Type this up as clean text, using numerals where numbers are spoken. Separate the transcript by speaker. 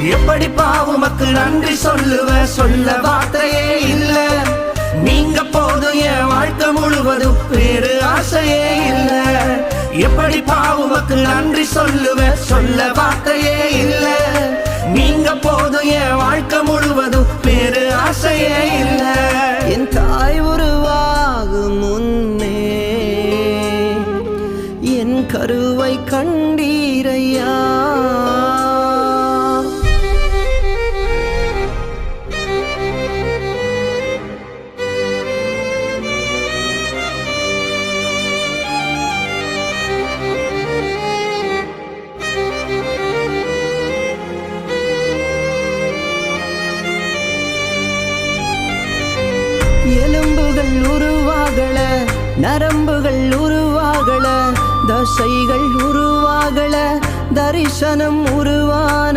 Speaker 1: எப்படி பாவுமக்கு நன்றி சொல்லுவ, சொல்ல வார்த்தையே இல்ல. நீங்க போதும் என் வாழ்க்கை முழுவதும் வேறு ஆசையே இல்ல. எப்படி பாவுமக்கு நன்றி சொல்லுவ, சொல்ல வார்த்தையே இல்ல. நீங்க போதும் என் வாழ்க்கை முழுவதும் வேறு ஆசையே இல்ல.
Speaker 2: என் தாய் உருவாகும் முன்னே என் கருவை கண்டீரையா. எலும்புகள் உருவாகல, நரம்புகள் உருவாகல, தசைகள் உருவாகல, தரிசனம் உருவான